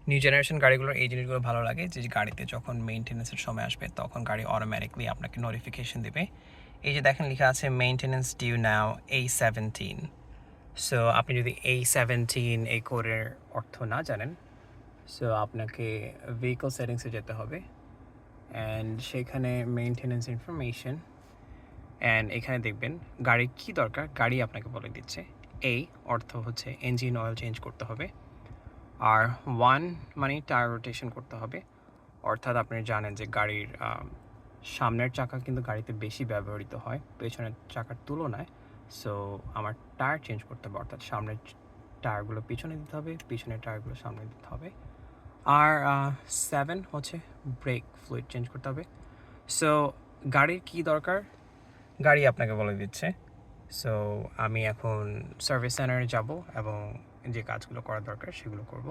New generation গাড়িগুলোর এই জিনিসগুলো ভালো লাগে যে গাড়িতে যখন মেইনটেনেন্সের সময় আসবে তখন গাড়ি অটোমেটিকলি আপনাকে নোটিফিকেশন দেবে। এই যে দেখেন লেখা আছে মেইনটেনেন্স ডিউ নাও A17। সো আপনি যদি A17 এই কোডের অর্থ না জানেন, সো আপনাকে ভেহিকল সেটিংসে যেতে হবে অ্যান্ড সেখানে মেইনটেনেন্স ইনফরমেশন, অ্যান্ড এখানে দেখবেন গাড়ির কী দরকার গাড়ি আপনাকে বলে দিচ্ছে। এই অর্থ হচ্ছে ইঞ্জিন অয়েল চেঞ্জ করতে হবে, আর ওয়ান মানে টায়ার রোটেশন করতে হবে। অর্থাৎ আপনি জানেন যে গাড়ির সামনের চাকা কিন্তু গাড়িতে বেশি ব্যবহৃত হয় পেছনের চাকার তুলনায়। সো আমার টায়ার চেঞ্জ করতে হবে, অর্থাৎ সামনের টায়ারগুলো পিছনে দিতে হবে, পিছনের টায়ারগুলো সামনে দিতে হবে। আর 7 হচ্ছে ব্রেক ফ্লুইড চেঞ্জ করতে হবে। সো গাড়ির কী দরকার গাড়ি আপনাকে বলে দিচ্ছে। সো আমি এখন সার্ভিস সেন্টারে যাব এবং যে কাজগুলো করা দরকার সেগুলো করব।